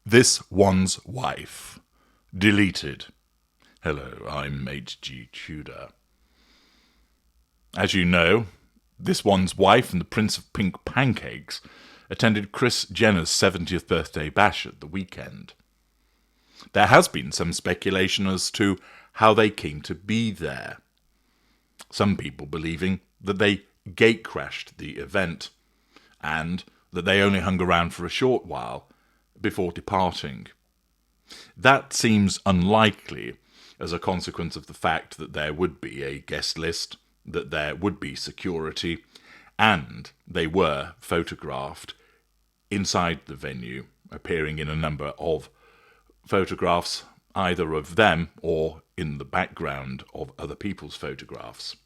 This One's Wife. Deleted. Hello, I'm H.G. Tudor. As you know, This One's Wife and the Prince of Pink Pancakes attended Kris Jenner's 70th birthday bash at the weekend. There has been some speculation as to how they came to be there. Some people believing that they gate-crashed the event and that they only hung around for a short while before departing. That seems unlikely as a consequence of the fact that there would be a guest list, that there would be security, and they were photographed inside the venue, appearing in a number of photographs, either of them or in the background of other people's photographs.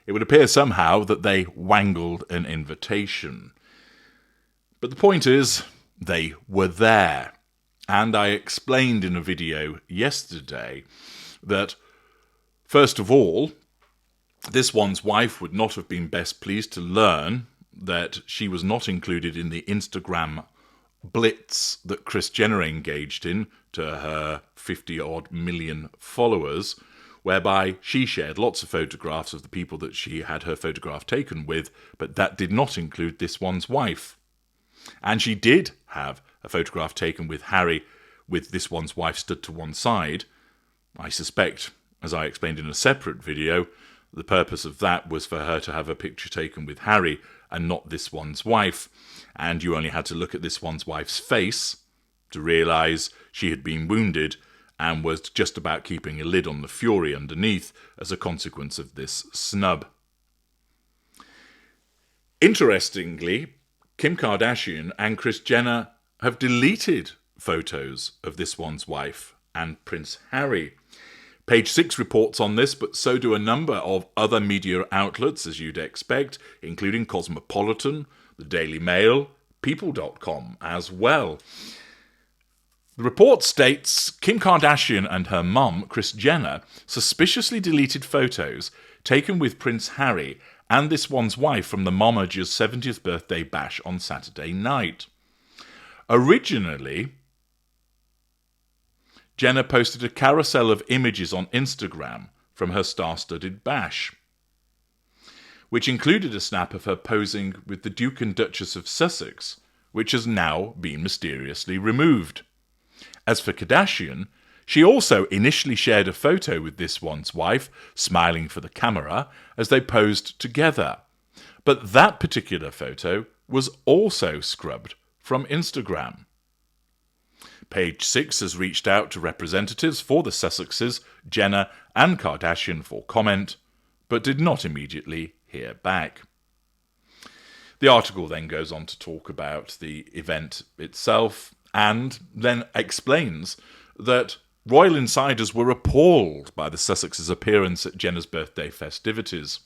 It would appear somehow that they wangled an invitation. But the point is, they were there. And I explained in a video yesterday that, first of all, This One's Wife would not have been best pleased to learn that she was not included in the Instagram blitz that Kris Jenner engaged in to her 50-odd million followers, whereby she shared lots of photographs of the people that she had her photograph taken with, but that did not include This One's Wife. And she did have a photograph taken with Harry, with This One's Wife stood to one side. I suspect, as I explained in a separate video, the purpose of that was for her to have a picture taken with Harry and not This One's Wife. And you only had to look at This One's Wife's face to realise she had been wounded and was just about keeping a lid on the fury underneath as a consequence of this snub. Interestingly, Kim Kardashian and Kris Jenner have deleted photos of This One's Wife and Prince Harry. Page 6 reports on this, but so do a number of other media outlets, as you'd expect, including Cosmopolitan, the Daily Mail, People.com as well. The report states Kim Kardashian and her mum, Kris Jenner, suspiciously deleted photos taken with Prince Harry and This One's Wife from the momager's 70th birthday bash on Saturday night. Originally, Jenner posted a carousel of images on Instagram from her star-studded bash, which included a snap of her posing with the Duke and Duchess of Sussex, which has now been mysteriously removed. As for Kardashian, she also initially shared a photo with This One's Wife, smiling for the camera, as they posed together. But that particular photo was also scrubbed from Instagram. Page 6 has reached out to representatives for the Sussexes, Jenner and Kardashian for comment, but did not immediately hear back. The article then goes on to talk about the event itself and then explains that royal insiders were appalled by the Sussexes' appearance at Jenner's birthday festivities.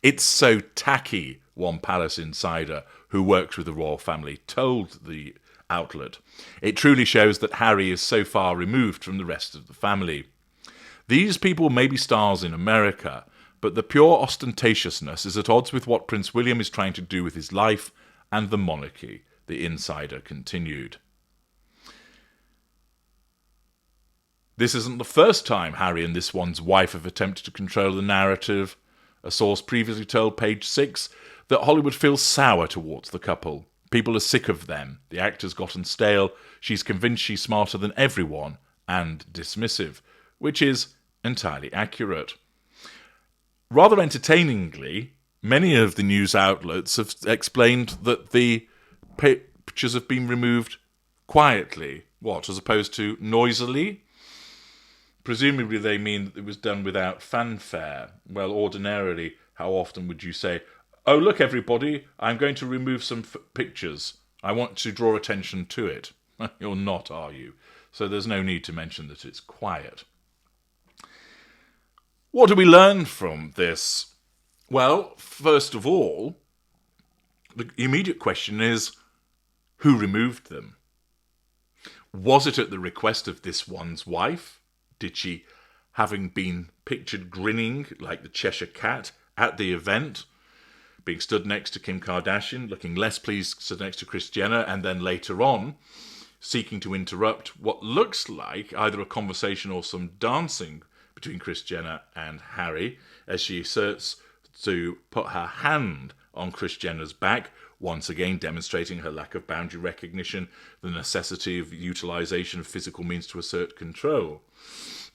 "It's so tacky," one palace insider who works with the royal family told the outlet. "It truly shows that Harry is so far removed from the rest of the family. These people may be stars in America, but the pure ostentatiousness is at odds with what Prince William is trying to do with his life and the monarchy," the insider continued. This isn't the first time Harry and This One's Wife have attempted to control the narrative. A source previously told Page 6 that Hollywood feels sour towards the couple. People are sick of them. The actor's gotten stale. She's convinced she's smarter than everyone and dismissive, which is entirely accurate. Rather entertainingly, many of the news outlets have explained that the pictures have been removed quietly. What, as opposed to noisily? Presumably they mean that it was done without fanfare. Well, ordinarily, how often would you say, "Oh, look, everybody, I'm going to remove some pictures. I want to draw attention to it." You're not, are you? So there's no need to mention that it's quiet. What do we learn from this? Well, first of all, the immediate question is, who removed them? Was it at the request of This One's Wife? Did she, having been pictured grinning like the Cheshire Cat at the event, being stood next to Kim Kardashian, looking less pleased stood next to Kris Jenner, and then later on seeking to interrupt what looks like either a conversation or some dancing between Kris Jenner and Harry, as she asserts to put her hand on Kris Jenner's back, once again demonstrating her lack of boundary recognition, the necessity of utilisation of physical means to assert control.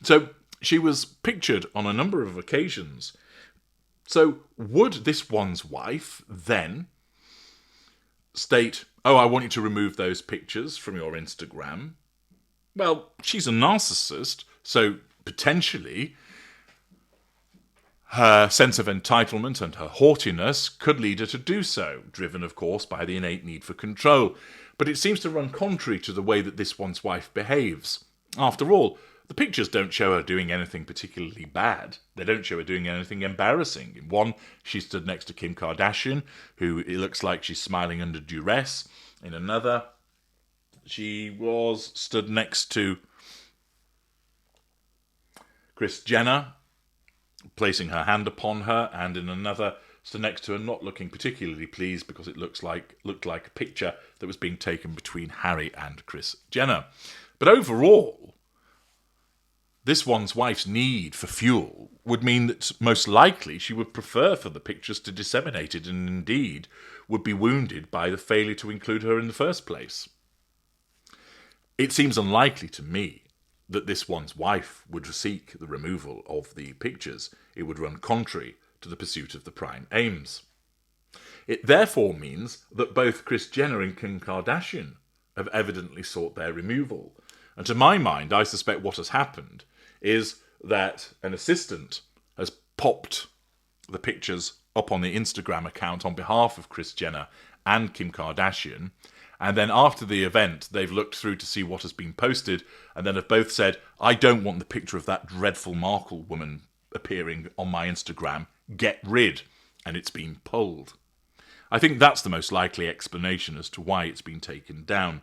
So she was pictured on a number of occasions. So would this one's wife then state, "Oh, I want you to remove those pictures from your Instagram"? Well, she's a narcissist, so potentially her sense of entitlement and her haughtiness could lead her to do so, driven, of course, by the innate need for control. But it seems to run contrary to the way that this one's wife behaves. After all, the pictures don't show her doing anything particularly bad. They don't show her doing anything embarrassing. In one, she stood next to Kim Kardashian, who it looks like she's smiling under duress. In another, she was stood next to Kris Jenner, placing her hand upon her, and in another stood next to her, not looking particularly pleased because it looked like a picture that was being taken between Harry and Kris Jenner. But overall, this one's wife's need for fuel would mean that most likely she would prefer for the pictures to disseminate it, and indeed would be wounded by the failure to include her in the first place. It seems unlikely to me that this one's wife would seek the removal of the pictures. It would run contrary to the pursuit of the prime aims. It therefore means that both Kris Jenner and Kim Kardashian have evidently sought their removal. And to my mind, I suspect what has happened is that an assistant has popped the pictures up on the Instagram account on behalf of Kris Jenner and Kim Kardashian, and then after the event, they've looked through to see what has been posted, and then have both said, "I don't want the picture of that dreadful Markle woman appearing on my Instagram. Get rid." And it's been pulled. I think that's the most likely explanation as to why it's been taken down.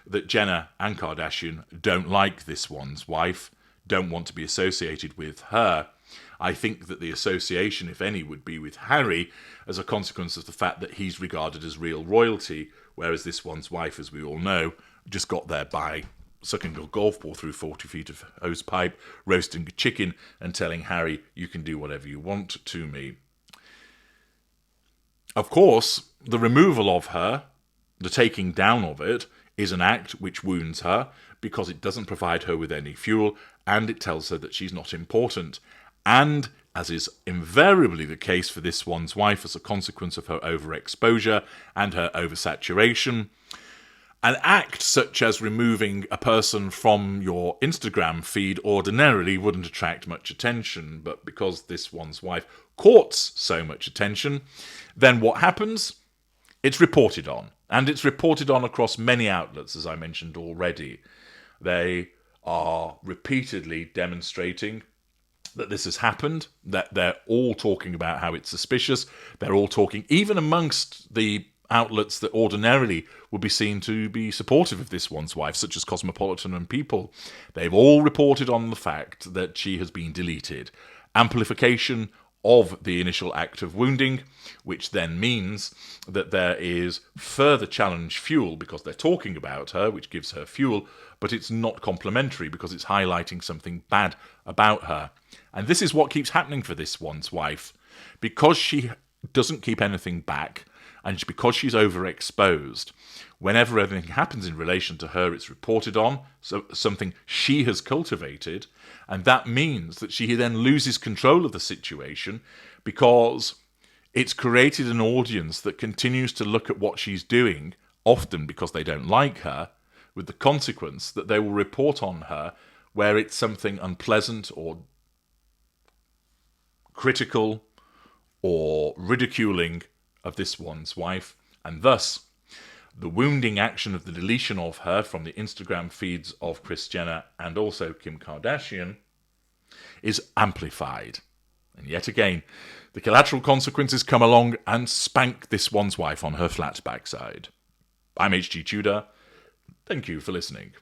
That Jenner and Kardashian don't like this one's wife, don't want to be associated with her. I think that the association, if any, would be with Harry as a consequence of the fact that he's regarded as real royalty, whereas this one's wife, as we all know, just got there by sucking a golf ball through 40 feet of hose pipe, roasting a chicken, and telling Harry, "You can do whatever you want to me." Of course, the removal of her, the taking down of it, is an act which wounds her because it doesn't provide her with any fuel, and it tells her that she's not important. And, as is invariably the case for this one's wife as a consequence of her overexposure and her oversaturation, an act such as removing a person from your Instagram feed ordinarily wouldn't attract much attention, but because this one's wife courts so much attention, then what happens? It's reported on. And it's reported on across many outlets, as I mentioned already. They are repeatedly demonstrating that this has happened, that they're all talking about how it's suspicious. They're all talking, even amongst the outlets that ordinarily would be seen to be supportive of this one's wife, such as Cosmopolitan and People. They've all reported on the fact that she has been deleted. Amplification of the initial act of wounding, which then means that there is further challenge fuel because they're talking about her, which gives her fuel, but it's not complementary because it's highlighting something bad about her. And this is what keeps happening for this one's wife. Because she doesn't keep anything back, and because she's overexposed, whenever anything happens in relation to her, it's reported on, so something she has cultivated, and that means that she then loses control of the situation because it's created an audience that continues to look at what she's doing, often because they don't like her, with the consequence that they will report on her where it's something unpleasant or critical or ridiculing of this one's wife, and thus the wounding action of the deletion of her from the Instagram feeds of Kris Jenner and also Kim Kardashian is amplified. And yet again, the collateral consequences come along and spank this one's wife on her flat backside. I'm H.G. Tudor. Thank you for listening.